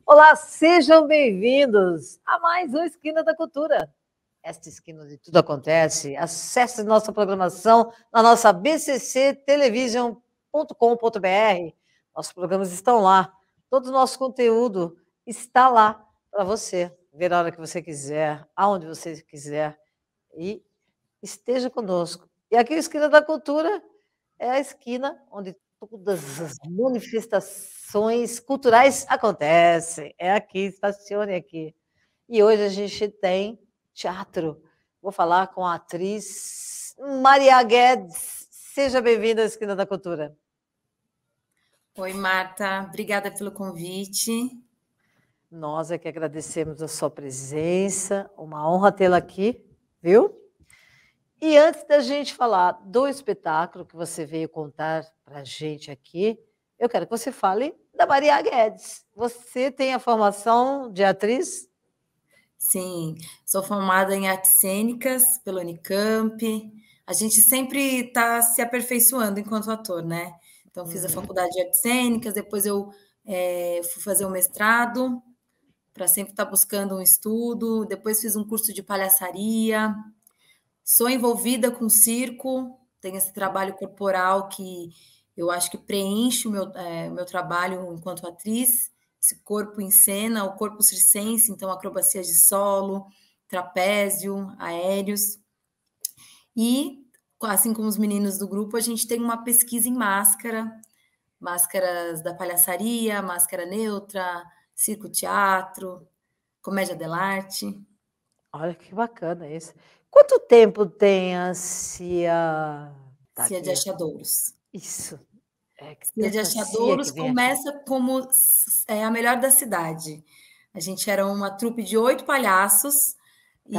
Olá, sejam bem-vindos a mais uma Esquina da Cultura. Esta esquina onde tudo acontece. Acesse nossa programação na nossa bcctelevision.com.br. Nossos programas estão lá. Todo o nosso conteúdo está lá para você ver a hora que você quiser, aonde você quiser, e esteja conosco. E aqui a Esquina da Cultura é a esquina onde todas as manifestações culturais acontecem. É aqui, estacione aqui. E hoje a gente tem teatro. Vou falar com a atriz Maria Guedes. Seja bem-vinda à Esquina da Cultura. Oi, Marta. Obrigada pelo convite. Nós é que agradecemos a sua presença. Uma honra tê-la aqui, viu? E antes da gente falar do espetáculo que você veio contar para a gente aqui, eu quero que você fale da Maria Guedes. Você tem a formação de atriz? Sim, sou formada em artes cênicas pelo Unicamp. A gente sempre está se aperfeiçoando enquanto ator, né? Então, fiz a faculdade de artes cênicas, depois eu fui fazer o mestrado, para sempre estar buscando um estudo. Depois fiz um curso de palhaçaria. Sou envolvida com circo, tenho esse trabalho corporal que eu acho que preenche o meu trabalho enquanto atriz, esse corpo em cena, o corpo circense, então acrobacia de solo, trapézio, aéreos. E, assim como os meninos do grupo, a gente tem uma pesquisa em máscara, máscaras da palhaçaria, máscara neutra, circo-teatro, comédia dell'arte. Olha que bacana isso. Quanto tempo tem a Cia... Cia de Achadouros. Isso. Cia de Achadouros começa como a melhor da cidade. A gente era uma trupe de 8 palhaços e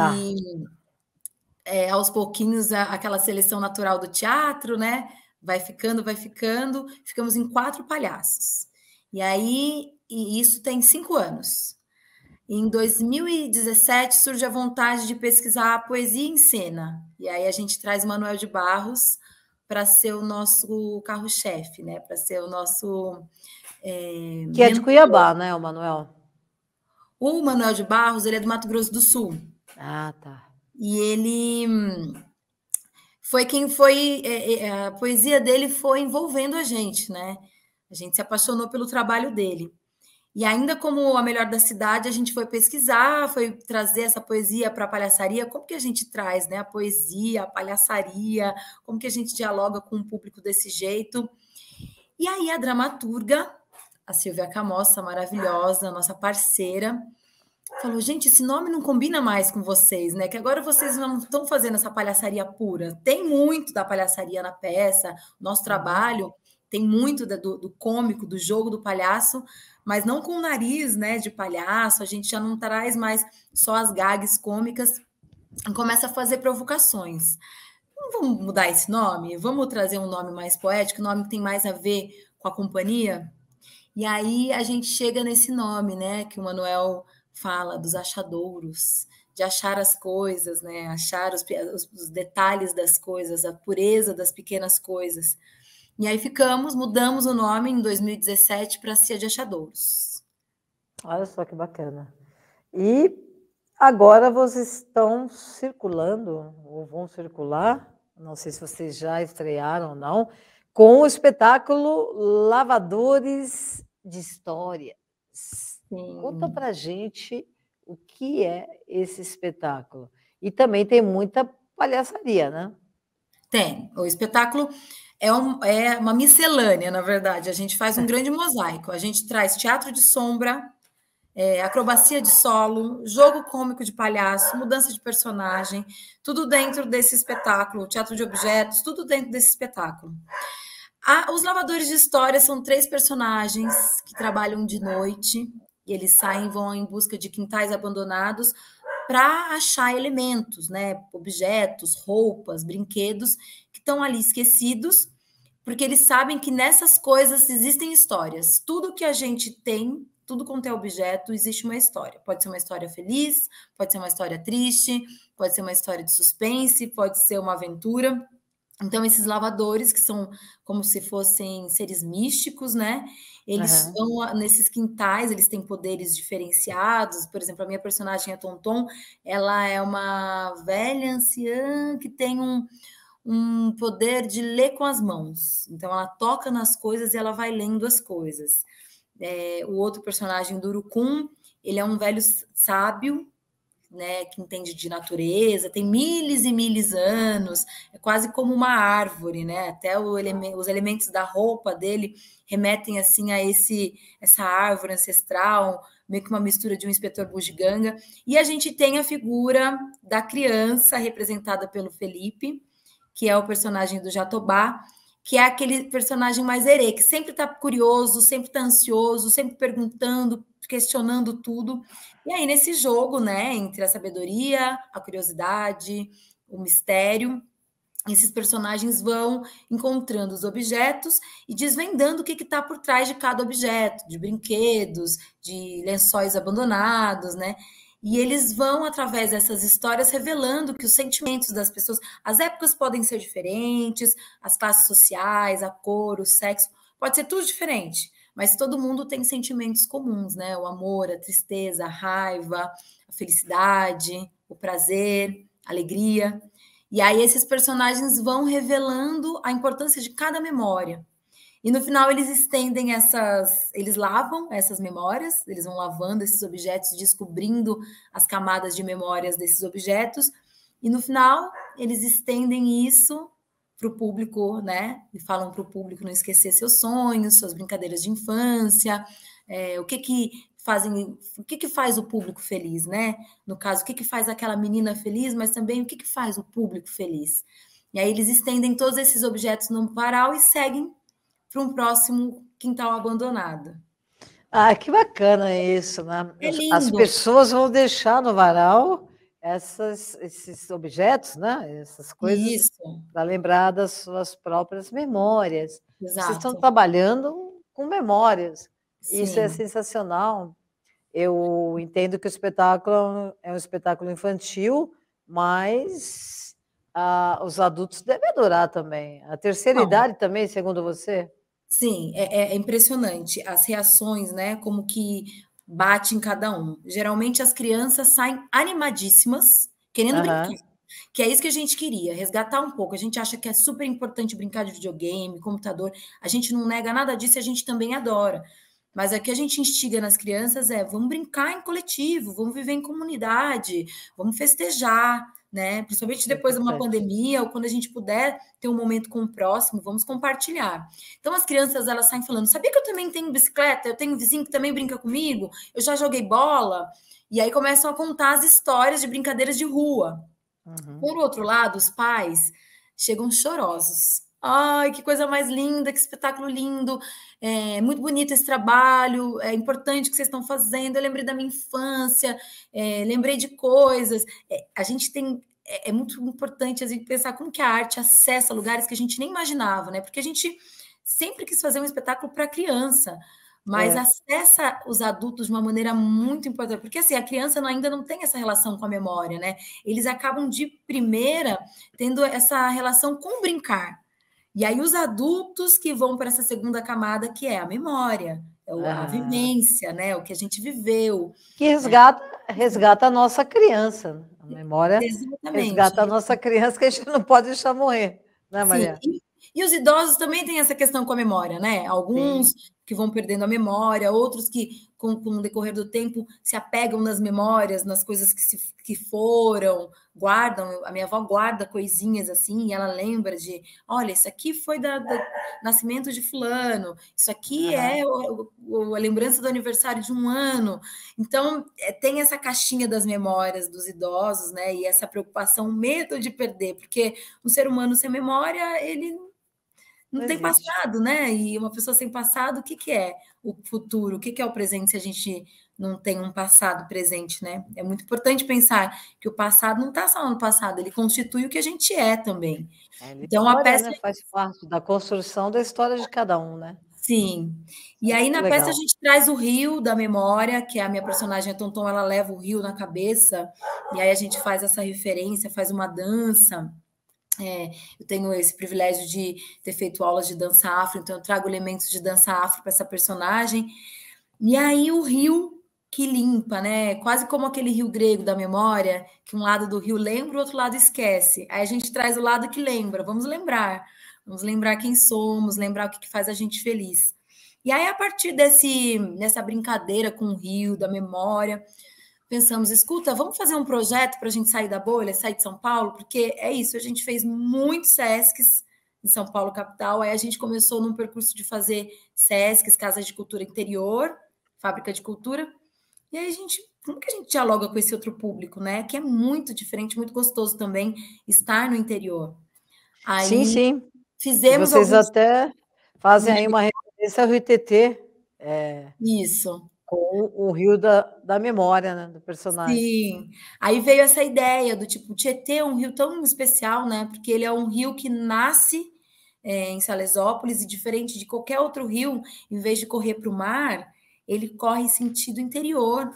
aos pouquinhos aquela seleção natural do teatro, né? Vai ficando, ficamos em 4 palhaços. E aí, isso tem 5 anos. Em 2017 surge a vontade de pesquisar a poesia em cena. E aí a gente traz Manuel de Barros para ser o nosso carro-chefe, né? Para ser o nosso... que é de Cuiabá, né, o Manuel? O Manuel de Barros, ele é do Mato Grosso do Sul. Ah, tá. E ele foi quem foi... a poesia dele foi envolvendo a gente, né? A gente se apaixonou pelo trabalho dele. E ainda como a melhor da cidade, a gente foi pesquisar, foi trazer essa poesia para a palhaçaria. Como que a gente traz, né, a poesia, a palhaçaria? Como que a gente dialoga com um público desse jeito? E aí a dramaturga, a Silvia Camossa, maravilhosa, nossa parceira, falou, gente, esse nome não combina mais com vocês, né? Que agora vocês não estão fazendo essa palhaçaria pura. Tem muito da palhaçaria na peça, nosso trabalho tem muito do cômico, do jogo do palhaço, mas não com o nariz, né, de palhaço, a gente já não traz mais só as gags cômicas e começa a fazer provocações. Não vamos mudar esse nome? Vamos trazer um nome mais poético, um nome que tem mais a ver com a companhia? E aí a gente chega nesse nome, né, que o Manuel fala dos achadouros, de achar as coisas, né, achar os detalhes das coisas, a pureza das pequenas coisas. E aí mudamos o nome em 2017 para Cia de Achadouros. Olha só que bacana. E agora vocês estão circulando, ou vão circular, não sei se vocês já estrearam ou não, com o espetáculo Lavadores de Histórias. Sim. Conta pra gente o que é esse espetáculo. E também tem muita palhaçaria, né? Tem. O espetáculo é uma miscelânea, na verdade. A gente faz um grande mosaico. A gente traz teatro de sombra, acrobacia de solo, jogo cômico de palhaço, mudança de personagem, tudo dentro desse espetáculo, teatro de objetos, tudo dentro desse espetáculo. Os Lavadores de História são 3 personagens que trabalham de noite, e eles vão em busca de quintais abandonados para achar elementos, né? Objetos, roupas, brinquedos que estão ali esquecidos, porque eles sabem que nessas coisas existem histórias. Tudo que a gente tem tudo quanto é objeto, existe uma história. Pode ser uma história feliz, pode ser uma história triste, pode ser uma história de suspense, pode ser uma aventura. Então, esses lavadores, que são como se fossem seres místicos, né? Eles Aham. vão nesses quintais, eles têm poderes diferenciados. Por exemplo, a minha personagem, a Tonton, ela é uma velha anciã que tem um poder de ler com as mãos. Então, ela toca nas coisas e ela vai lendo as coisas. O outro personagem, do Urucum, ele é um velho sábio, né, que entende de natureza, tem miles e miles anos, é quase como uma árvore, né? Até os elementos da roupa dele remetem assim a essa árvore ancestral, meio que uma mistura de um inspetor bugiganga. E a gente tem a figura da criança representada pelo Felipe, que é o personagem do Jatobá, que é aquele personagem mais herê, que sempre está curioso, sempre está ansioso, sempre perguntando, questionando tudo. E aí, nesse jogo, né, entre a sabedoria, a curiosidade, o mistério, esses personagens vão encontrando os objetos e desvendando o que está por trás de cada objeto, de brinquedos, de lençóis abandonados, né? E eles vão, através dessas histórias, revelando que os sentimentos das pessoas, as épocas podem ser diferentes, as classes sociais, a cor, o sexo, pode ser tudo diferente, mas todo mundo tem sentimentos comuns, né? O amor, a tristeza, a raiva, a felicidade, o prazer, a alegria. E aí esses personagens vão revelando a importância de cada memória. E no final eles lavam essas memórias, eles vão lavando esses objetos, descobrindo as camadas de memórias desses objetos, e no final eles estendem isso para o público, né? E falam para o público não esquecer seus sonhos, suas brincadeiras de infância, o que faz o público feliz, né? No caso, o que faz aquela menina feliz, mas também o que faz o público feliz. E aí eles estendem todos esses objetos no varal e seguem para um próximo quintal abandonado. Ah, que bacana isso, né? É As lindo. pessoas vão deixar no varal esses objetos, né? Essas coisas Isso, para lembrar das suas próprias memórias. Vocês estão exato. trabalhando com memórias. Isso é Sim. sensacional. Eu entendo que o espetáculo é um espetáculo infantil, mas os adultos devem adorar também. A terceira Não, idade também, segundo você? sim, é impressionante as reações, né? Como que bate em cada um. Geralmente as crianças saem animadíssimas, querendo brincar. Aham. Que é isso que a gente queria, resgatar um pouco. A gente acha que é super importante brincar de videogame, computador. A gente não nega nada disso e a gente também adora. Mas o que a gente instiga nas crianças é: vamos brincar em coletivo, vamos viver em comunidade, vamos festejar, né? Principalmente É depois de uma importante. pandemia, ou quando a gente puder ter um momento com o próximo, vamos compartilhar. Então as crianças elas saem falando: sabia que eu também tenho bicicleta? Eu tenho um vizinho que também brinca comigo, eu já joguei bola. E aí começam a contar as histórias de brincadeiras de rua. Uhum. Por outro lado, os pais chegam chorosos. Ai, que coisa mais linda, que espetáculo lindo, é muito bonito esse trabalho, é importante o que vocês estão fazendo. Eu lembrei da minha infância, lembrei de coisas. A gente tem. É muito importante a gente pensar como que a arte acessa lugares que a gente nem imaginava, né? Porque a gente sempre quis fazer um espetáculo para criança, mas É. acessa os adultos de uma maneira muito importante, porque assim, a criança ainda não tem essa relação com a memória, né? Eles acabam de primeira tendo essa relação com o brincar. E aí os adultos que vão para essa segunda camada, que é a memória, a Aham. vivência, né? O que a gente viveu, Que né? resgata a nossa criança, né? A memória Exatamente. resgata a nossa criança que a gente não pode deixar morrer, né, Sim, Maria? e os idosos também têm essa questão com a memória, né? Sim. Alguns que vão perdendo a memória, outros que, com o decorrer do tempo, se apegam nas memórias, nas coisas que foram, guardam. A minha avó guarda coisinhas assim, e ela lembra de: olha, isso aqui foi do nascimento de fulano, isso aqui Aham. é a lembrança do aniversário de um ano. Então, tem essa caixinha das memórias dos idosos, né? E essa preocupação, medo de perder, porque um ser humano sem memória, ele não Não tem existe. passado, né? E uma pessoa sem passado, o que, que é o futuro? O que, que é o presente se a gente não tem um passado presente, né? É muito importante pensar que o passado não está só no passado, ele constitui o que a gente é também. É Então, a memória, peça. né? Faz parte da construção da história de cada um, né? Sim. E aí na peça a gente traz o rio da memória, que a minha personagem, a Tonton, ela leva o rio na cabeça, e aí a gente faz essa referência, faz uma dança. Eu tenho esse privilégio de ter feito aulas de dança afro, então eu trago elementos de dança afro para essa personagem. E aí o rio que limpa, né? Quase como aquele rio grego da memória, que um lado do rio lembra, o outro lado esquece. Aí a gente traz o lado que lembra. Vamos lembrar quem somos, lembrar o que faz a gente feliz. E aí, a partir dessa brincadeira com o rio, da memória, pensamos, escuta, vamos fazer um projeto para a gente sair da bolha, sair de São Paulo? Porque é isso, a gente fez muitos SESCs em São Paulo, capital, aí a gente começou num percurso de fazer SESCs, Casas de Cultura Interior, Fábrica de Cultura, e aí como que a gente dialoga com esse outro público, né? Que é muito diferente, muito gostoso também estar no interior. Aí, sim. Fizemos vocês até fazem aí uma referência ao Rio Tietê. Isso. Com o rio da memória, né, do personagem. Sim. Aí veio essa ideia do tipo, Tietê é um rio tão especial, né? Porque ele é um rio que nasce em Salesópolis e diferente de qualquer outro rio, em vez de correr para o mar, ele corre em sentido interior.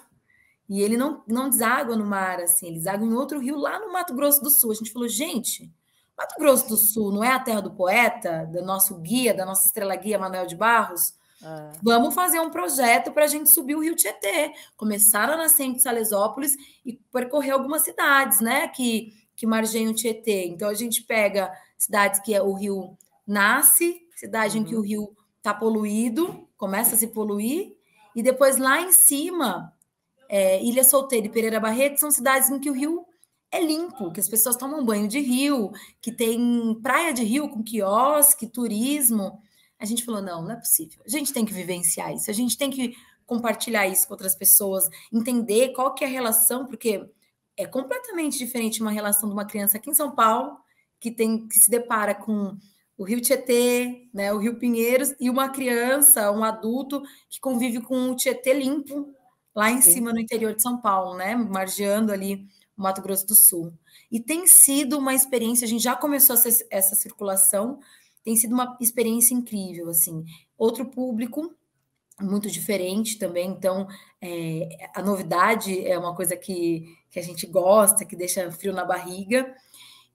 E ele não deságua no mar, assim, ele deságua em outro rio lá no Mato Grosso do Sul. A gente falou, gente, Mato Grosso do Sul não é a terra do poeta, do nosso guia, da nossa estrela guia, Manuel de Barros? Vamos fazer um projeto para a gente subir o Rio Tietê. Começaram a nascente de Salesópolis e percorrer algumas cidades, né, que margeiam o Tietê. Então, a gente pega cidades que o rio nasce, cidade em que o rio está poluído, começa a se poluir, e depois lá em cima, Ilha Solteira e Pereira Barreto são cidades em que o rio é limpo, que as pessoas tomam banho de rio, que tem praia de rio com quiosque, turismo. A gente falou, não é possível. A gente tem que vivenciar isso, a gente tem que compartilhar isso com outras pessoas, entender qual que é a relação, porque é completamente diferente uma relação de uma criança aqui em São Paulo, que se depara com o Rio Tietê, né, o Rio Pinheiros, e uma criança, um adulto, que convive com o Tietê limpo, lá em cima no interior de São Paulo, né, margeando ali o Mato Grosso do Sul. E tem sido uma experiência, a gente já começou essa circulação, tem sido uma experiência incrível, assim. Outro público, muito diferente também, então a novidade é uma coisa que a gente gosta, que deixa frio na barriga,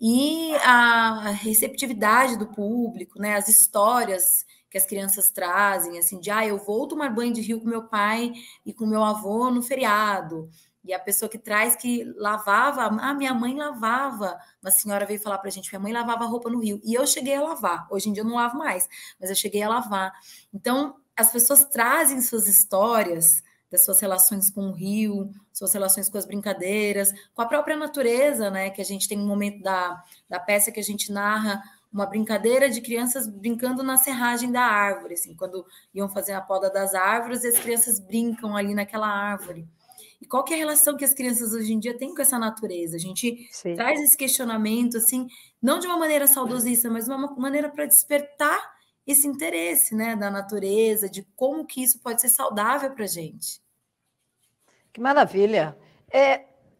e a receptividade do público, né, as histórias que as crianças trazem, assim, de eu vou tomar banho de rio com meu pai e com meu avô no feriado, e a pessoa que traz que lavava, minha mãe lavava, uma senhora veio falar para a gente, minha mãe lavava roupa no rio, e eu cheguei a lavar, hoje em dia eu não lavo mais, mas eu cheguei a lavar. Então, as pessoas trazem suas histórias das suas relações com o rio, suas relações com as brincadeiras, com a própria natureza, né? Que a gente tem um momento da peça que a gente narra uma brincadeira de crianças brincando na serragem da árvore, assim, quando iam fazer a poda das árvores, e as crianças brincam ali naquela árvore. E qual que é a relação que as crianças hoje em dia têm com essa natureza? A gente traz esse questionamento, assim, não de uma maneira saudosista, mas de uma maneira para despertar esse interesse, né, da natureza, de como que isso pode ser saudável para a gente. Que maravilha!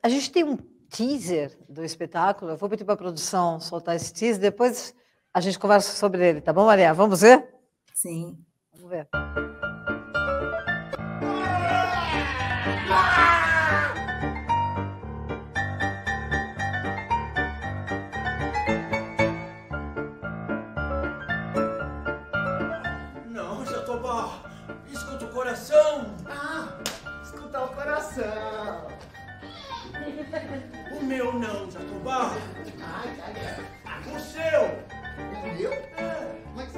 A gente tem um teaser do espetáculo, eu vou pedir para a produção soltar esse teaser, depois a gente conversa sobre ele, tá bom, Maria? Vamos ver? Sim. Vamos ver. Não, Jatobá, escuta o coração. Escuta o coração. O meu não, Jatobá. O seu. O meu? Mas...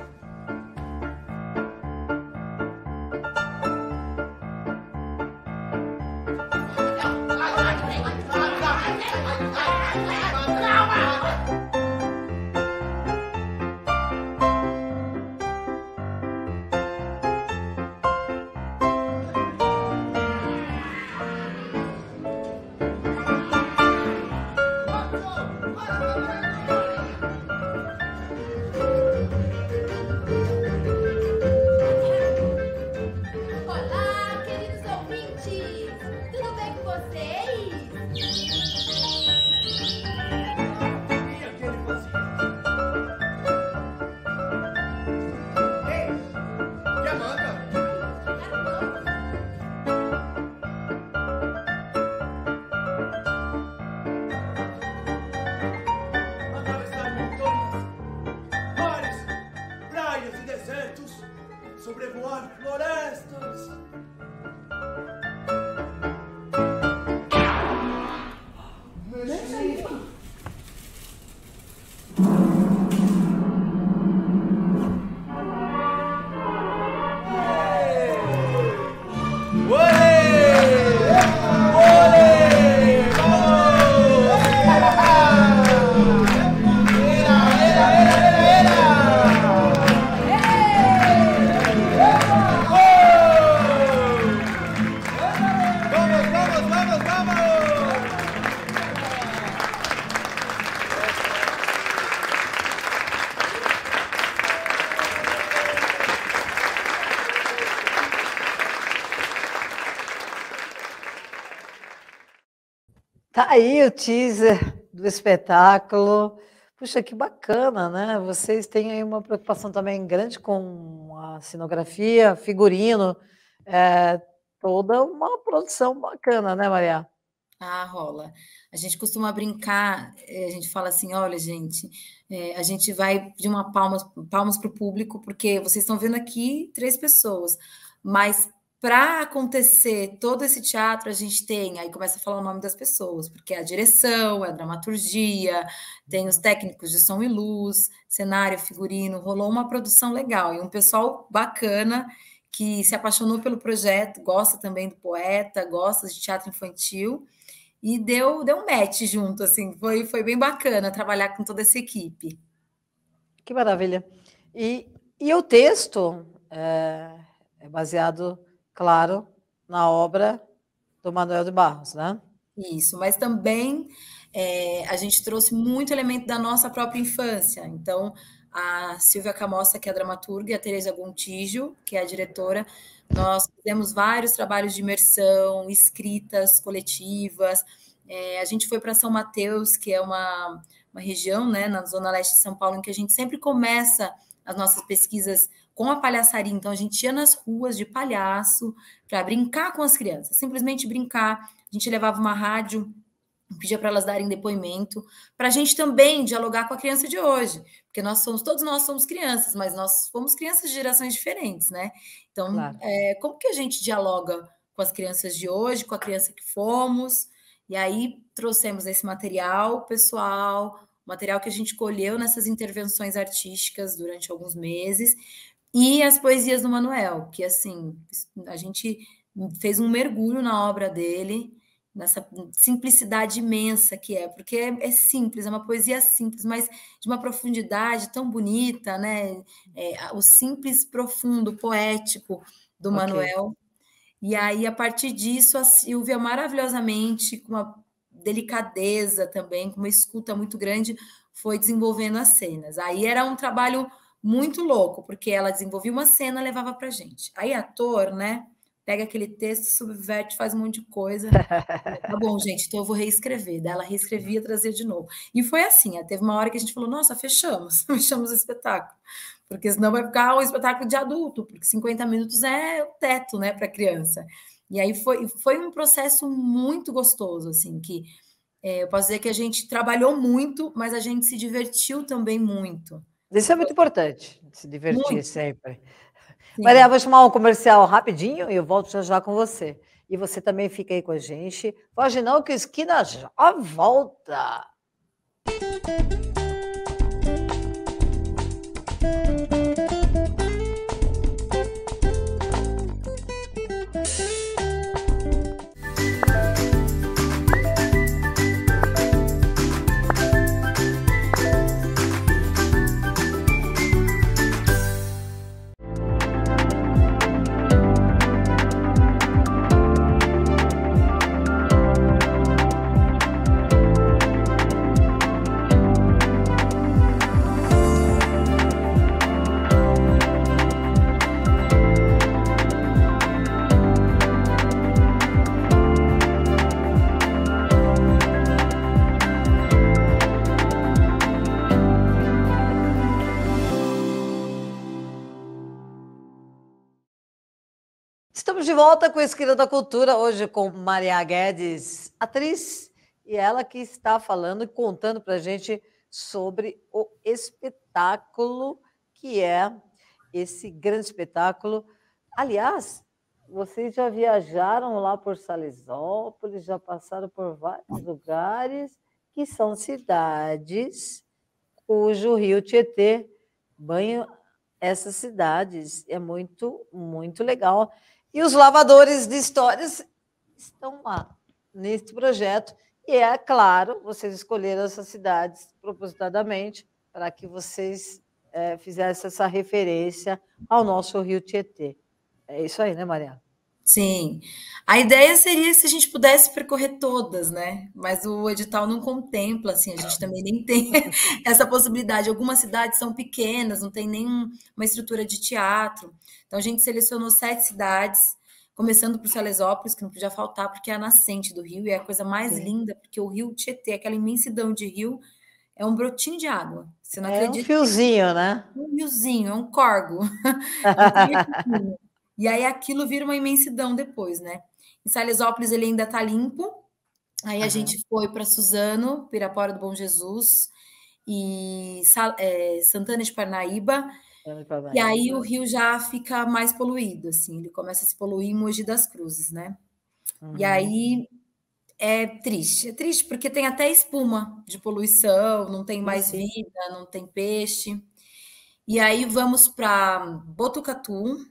aí o teaser do espetáculo. Puxa, que bacana, né? Vocês têm aí uma preocupação também grande com a cenografia, figurino, toda uma produção bacana, né, Maria? Ah, rola. A gente costuma brincar, a gente fala assim, olha, gente, a gente vai pedir uma palmas para o público, porque vocês estão vendo aqui 3 pessoas, mas para acontecer todo esse teatro, a gente tem, aí começa a falar o nome das pessoas, porque é a direção, é a dramaturgia, tem os técnicos de som e luz, cenário, figurino, rolou uma produção legal, e um pessoal bacana que se apaixonou pelo projeto, gosta também do poeta, gosta de teatro infantil, e deu um match junto, assim, foi bem bacana trabalhar com toda essa equipe. Que maravilha. E o texto é baseado, claro, na obra do Manuel de Barros, né? Isso, mas também a gente trouxe muito elemento da nossa própria infância. Então, a Silvia Camossa, que é a dramaturga, e a Teresa Gontijo, que é a diretora, nós fizemos vários trabalhos de imersão, escritas coletivas. A gente foi para São Mateus, que é uma região, né, na zona leste de São Paulo, em que a gente sempre começa as nossas pesquisas com a palhaçaria. Então, a gente ia nas ruas de palhaço para brincar com as crianças, simplesmente brincar. A gente levava uma rádio, pedia para elas darem depoimento, para a gente também dialogar com a criança de hoje, porque todos nós somos crianças, mas nós fomos crianças de gerações diferentes, né? Então, Claro. Como que a gente dialoga com as crianças de hoje, com a criança que fomos? E aí trouxemos esse material pessoal, material que a gente colheu nessas intervenções artísticas durante alguns meses, e as poesias do Manuel, que assim, a gente fez um mergulho na obra dele, nessa simplicidade imensa que é, porque é simples, é uma poesia simples, mas de uma profundidade tão bonita, né? O simples, profundo, poético do Manuel. E aí, a partir disso, a Silvia, maravilhosamente, com uma delicadeza também, com uma escuta muito grande, foi desenvolvendo as cenas. Aí era um trabalho muito louco, porque ela desenvolvia uma cena e levava para a gente. Aí, ator, né? Pega aquele texto, subverte, faz um monte de coisa. Tá bom, gente, então eu vou reescrever. Daí ela reescrevia, trazia de novo. E foi assim, teve uma hora que a gente falou, nossa, fechamos o espetáculo. Porque senão vai ficar um espetáculo de adulto, porque 50 minutos é o teto, né, para criança. E aí foi um processo muito gostoso, assim, que eu posso dizer que a gente trabalhou muito, mas a gente se divertiu também muito. Isso é muito importante, se divertir Muito. sempre. Sim. Maria, vou chamar um comercial rapidinho e eu volto já já com você. E você também fica aí com a gente. Foge não, que o Esquina já volta. Estamos de volta com a Esquina da Cultura, hoje com Maria Guedes, atriz, e ela que está falando e contando para a gente sobre o espetáculo, que é esse grande espetáculo. Aliás, vocês já viajaram lá por Salesópolis, já passaram por vários lugares, que são cidades cujo rio Tietê banha essas cidades. É muito, muito legal. E os lavadores de histórias estão lá, nesse projeto. E é claro, vocês escolheram essas cidades propositadamente para que vocês fizessem essa referência ao nosso rio Tietê. É isso aí, né, Maria? Sim. A ideia seria se a gente pudesse percorrer todas, né? Mas o edital não contempla, assim, a gente também nem tem essa possibilidade. Algumas cidades são pequenas, não tem nenhuma estrutura de teatro. Então, a gente selecionou 7 cidades, começando por Salesópolis, que não podia faltar, porque é a nascente do rio, e é a coisa mais linda, porque o rio Tietê, aquela imensidão de rio, é um brotinho de água. Você não É um acredita? fiozinho, né? É um riozinho, é um córgo. É um trem pequenininho. E aí aquilo vira uma imensidão depois, né? Em Salesópolis ele ainda tá limpo. Aí a gente foi para Suzano, Pirapora do Bom Jesus e Santana de Parnaíba. E aí o rio já fica mais poluído, assim, ele começa a se poluir em Mogi das Cruzes, né? E aí é triste porque tem até espuma de poluição, não tem mais vida, não tem peixe. E aí vamos para Botucatu,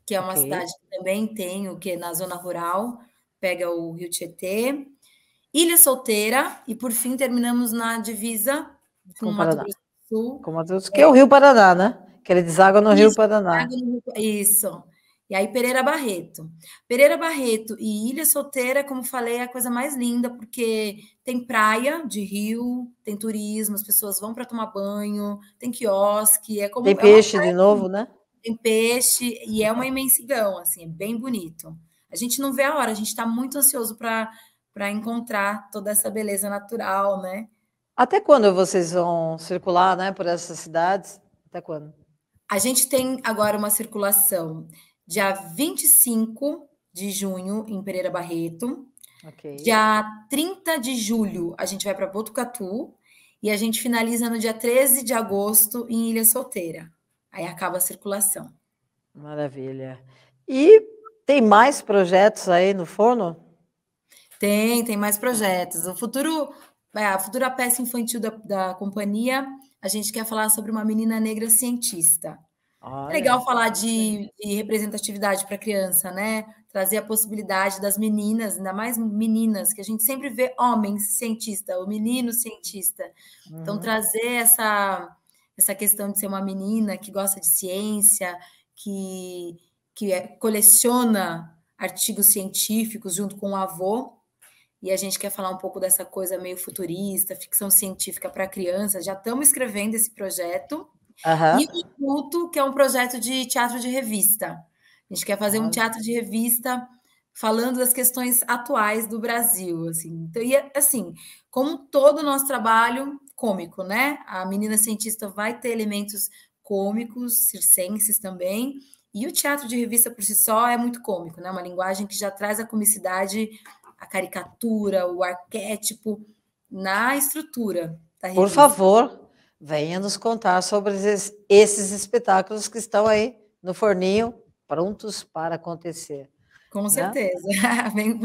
que é uma cidade que também tem o que na zona rural, pega o Rio Tietê, Ilha Solteira e por fim terminamos na divisa com Mato Grosso do Sul. Com Mato Grosso, que é o Rio Paraná, né? Que ele deságua no Rio Paraná. Isso. E aí Pereira Barreto. Pereira Barreto e Ilha Solteira, como falei, é a coisa mais linda, porque tem praia de rio, tem turismo, as pessoas vão para tomar banho, tem quiosque, tem peixe de novo, né? Tem peixe e é uma imensidão, assim, é bem bonito. A gente não vê a hora, a gente está muito ansioso para encontrar toda essa beleza natural, né? Até quando vocês vão circular, né, por essas cidades? Até quando? A gente tem agora uma circulação dia 25 de junho em Pereira Barreto. Dia 30 de julho a gente vai para Botucatu e a gente finaliza no dia 13 de agosto em Ilha Solteira. Aí acaba a circulação. Maravilha. E tem mais projetos aí no forno? Tem mais projetos. A futura peça infantil da companhia, a gente quer falar sobre uma menina negra cientista. É legal falar de representatividade para a criança, né? Trazer a possibilidade das meninas, ainda mais meninas, que a gente sempre vê homens cientistas, o menino cientista. Então, trazer essa questão de ser uma menina que gosta de ciência, que coleciona artigos científicos junto com o avô, e a gente quer falar um pouco dessa coisa meio futurista, ficção científica para crianças. Já estamos escrevendo esse projeto. E o Culto, que é um projeto de teatro de revista. A gente quer fazer um teatro de revista falando das questões atuais do Brasil. Assim. Então, e, assim, como todo o nosso trabalho cômico, né? A menina cientista vai ter elementos cômicos, circenses também. E o teatro de revista por si só é muito cômico, né? Uma linguagem que já traz a comicidade, a caricatura, o arquétipo na estrutura da revista. Por favor, venha nos contar sobre esses espetáculos que estão aí no forninho, prontos para acontecer. Com certeza.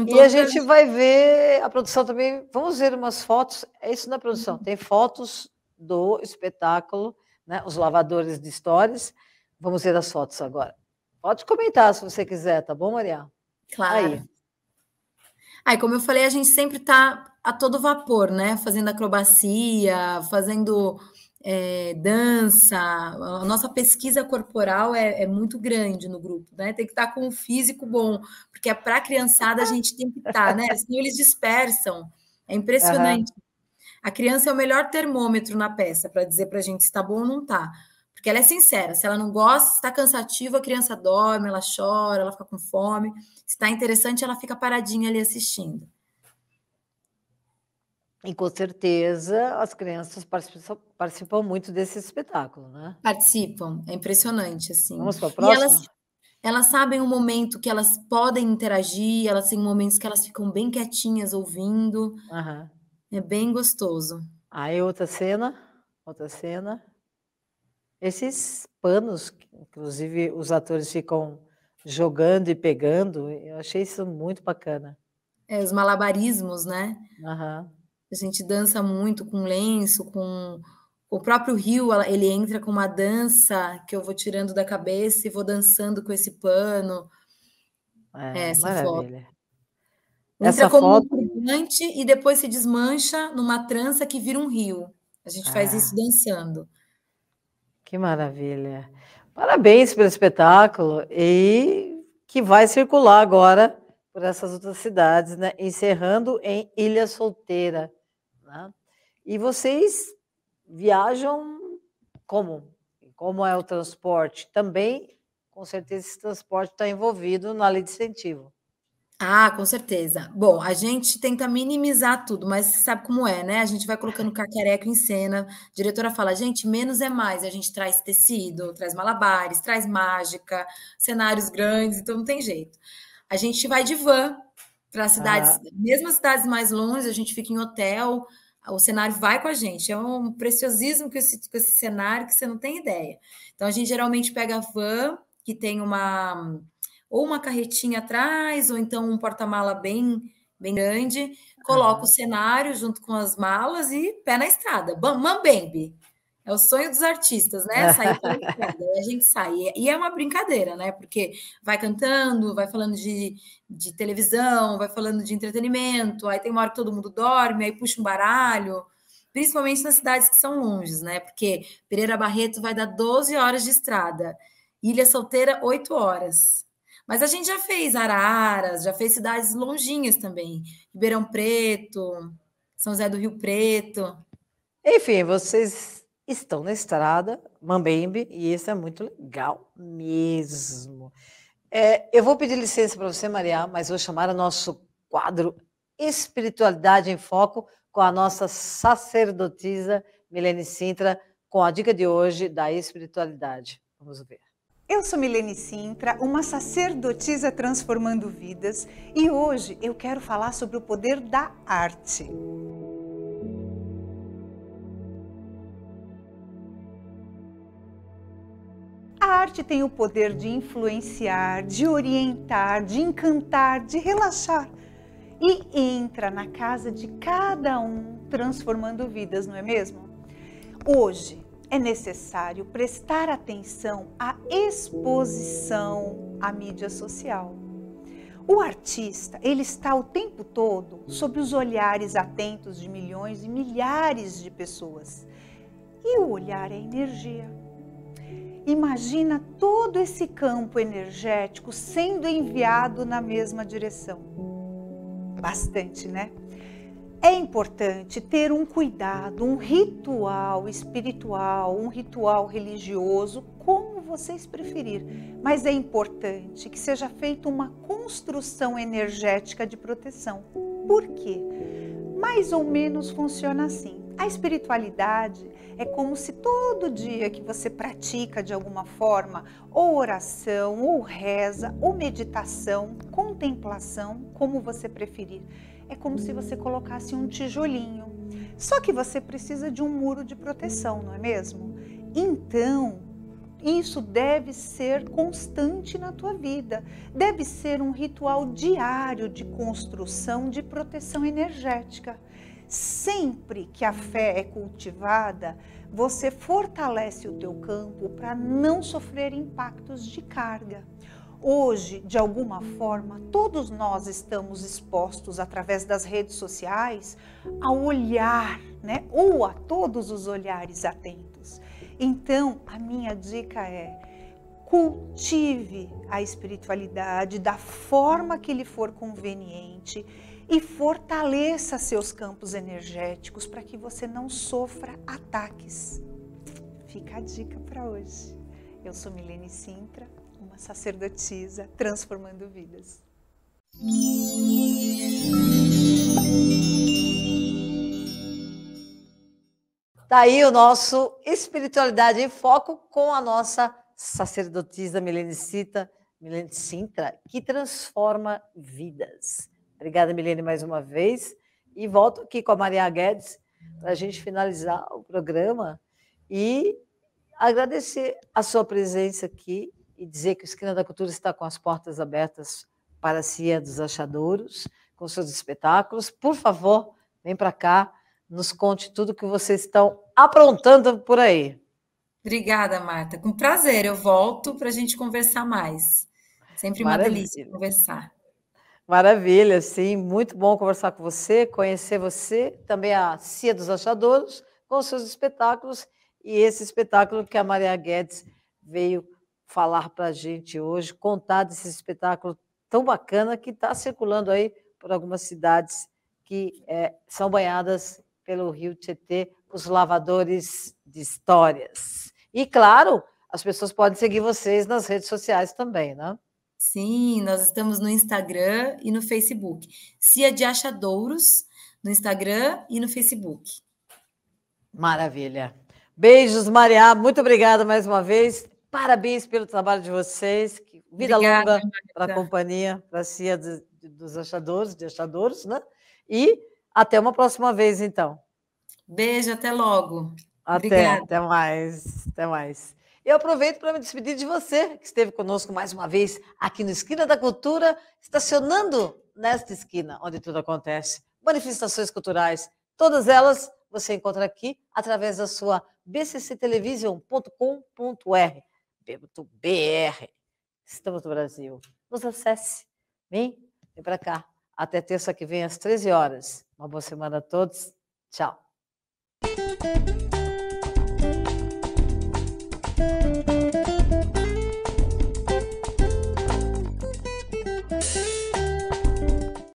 E a gente vai ver a produção também. Vamos ver umas fotos. É isso na produção. Tem fotos do espetáculo, né? Os lavadores de histórias. Vamos ver as fotos agora. Pode comentar se você quiser, tá bom, Maria? Claro. Aí, como eu falei, a gente sempre está a todo vapor, né? Fazendo acrobacia, fazendo dança. A nossa pesquisa corporal é muito grande no grupo, né? Tem que estar com um físico bom, porque para a criançada a gente tem que estar, né? Senão eles dispersam. É impressionante. A criança é o melhor termômetro na peça para dizer para a gente se está bom ou não está. Porque ela é sincera, se ela não gosta, se está cansativa, a criança dorme, ela chora, ela fica com fome. Se está interessante, ela fica paradinha ali assistindo. E com certeza as crianças participam muito desse espetáculo, né? Participam, é impressionante, assim. Vamos para a próxima? E elas sabem o momento que elas podem interagir, elas têm momentos que elas ficam bem quietinhas ouvindo. É bem gostoso. Aí outra cena. Esses panos, inclusive os atores ficam jogando e pegando, eu achei isso muito bacana. Os malabarismos, né? A gente dança muito com lenço, com o próprio rio, ele entra com uma dança que eu vou tirando da cabeça e vou dançando com esse pano. Essa maravilha. Foto. Entra como um turbante e depois se desmancha numa trança que vira um rio. A gente faz isso dançando. Que maravilha. Parabéns pelo espetáculo e que vai circular agora por essas outras cidades, né? Encerrando em Ilha Solteira. Né? E vocês viajam como? Como é o transporte? Também com certeza esse transporte está envolvido na lei de incentivo. Ah, com certeza. Bom, a gente tenta minimizar tudo, mas você sabe como é, né? A gente vai colocando cacareco em cena. A diretora fala, gente, menos é mais. A gente traz tecido, traz malabares, traz mágica, cenários grandes, então não tem jeito. A gente vai de van para cidades, mesmo as cidades mais longe, a gente fica em hotel, o cenário vai com a gente. É um preciosismo com esse cenário que você não tem ideia. Então, a gente geralmente pega a van, que tem ou uma carretinha atrás, ou então um porta-mala bem grande, coloca o cenário junto com as malas e pé na estrada. Mambembe. É o sonho dos artistas, né? Sair pela estrada. E a gente sai. E é uma brincadeira, né? Porque vai cantando, vai falando de televisão, vai falando de entretenimento, aí tem uma hora que todo mundo dorme, aí puxa um baralho, principalmente nas cidades que são longes, né? Porque Pereira Barreto vai dar 12 horas de estrada, Ilha Solteira, 8 horas. Mas a gente já fez Araras, já fez cidades longinhas também. Ribeirão Preto, São José do Rio Preto. Enfim, vocês estão na estrada, Mambembe, e isso é muito legal mesmo. Eu vou pedir licença para você, Maria, mas vou chamar o nosso quadro Espiritualidade em Foco com a nossa sacerdotisa Milene Sintra, com a dica de hoje da espiritualidade. Vamos ver. Eu sou Milene Sintra, uma sacerdotisa transformando vidas, e hoje eu quero falar sobre o poder da arte. A arte tem o poder de influenciar, de orientar, de encantar, de relaxar e entra na casa de cada um transformando vidas, não é mesmo? Hoje, é necessário prestar atenção à exposição à mídia social. O artista, ele está o tempo todo sob os olhares atentos de milhões e milhares de pessoas. E o olhar é energia. Imagina todo esse campo energético sendo enviado na mesma direção. Bastante, né? É importante ter um cuidado, um ritual espiritual, um ritual religioso, como vocês preferirem. Mas é importante que seja feita uma construção energética de proteção. Por quê? Mais ou menos funciona assim. A espiritualidade é como se todo dia que você pratica de alguma forma, ou oração, ou reza, ou meditação, contemplação, como você preferir, é como se você colocasse um tijolinho. Só que você precisa de um muro de proteção, não é mesmo? Então, isso deve ser constante na tua vida. Deve ser um ritual diário de construção de proteção energética. Sempre que a fé é cultivada, você fortalece o teu campo para não sofrer impactos de carga. Hoje, de alguma forma, todos nós estamos expostos através das redes sociais ao olhar, né? Ou a todos os olhares atentos. Então, a minha dica é: cultive a espiritualidade da forma que lhe for conveniente e fortaleça seus campos energéticos para que você não sofra ataques. Fica a dica para hoje. Eu sou Milene Sintra, uma sacerdotisa transformando vidas. Tá aí o nosso Espiritualidade em Foco com a nossa sacerdotisa Milene Sintra, que transforma vidas. Obrigada, Milene, mais uma vez. E volto aqui com a Maria Guedes para a gente finalizar o programa e agradecer a sua presença aqui e dizer que o Esquina da Cultura está com as portas abertas para a Cia dos Achadouros, com seus espetáculos. Por favor, vem para cá, nos conte tudo que vocês estão aprontando por aí. Obrigada, Marta. Com prazer, eu volto para a gente conversar mais. Sempre uma delícia conversar. Maravilha, sim. Muito bom conversar com você, conhecer você, também a Cia dos Achadouros, com seus espetáculos, e esse espetáculo que a Maria Guedes veio falar para a gente hoje, contar desse espetáculo tão bacana que está circulando aí por algumas cidades que são banhadas pelo Rio Tietê, os lavadores de histórias. E, claro, as pessoas podem seguir vocês nas redes sociais também, né? Sim, nós estamos no Instagram e no Facebook. Cia de Achadouros, no Instagram e no Facebook. Maravilha. Beijos, Maria. Muito obrigada mais uma vez. Parabéns pelo trabalho de vocês. Vida Obrigada, longa para a Marta. companhia, para a Cia dos Achadores, de Achadouros, né? E até uma próxima vez, então. Beijo, até logo. Até mais, até mais. Eu aproveito para me despedir de você, que esteve conosco mais uma vez aqui no Esquina da Cultura, estacionando nesta esquina, onde tudo acontece. Manifestações culturais, todas elas você encontra aqui através da sua bcctelevision.com.br. Estamos no Brasil. Nos acesse. Vem para cá. Até terça que vem às 13 horas. Uma boa semana a todos. Tchau.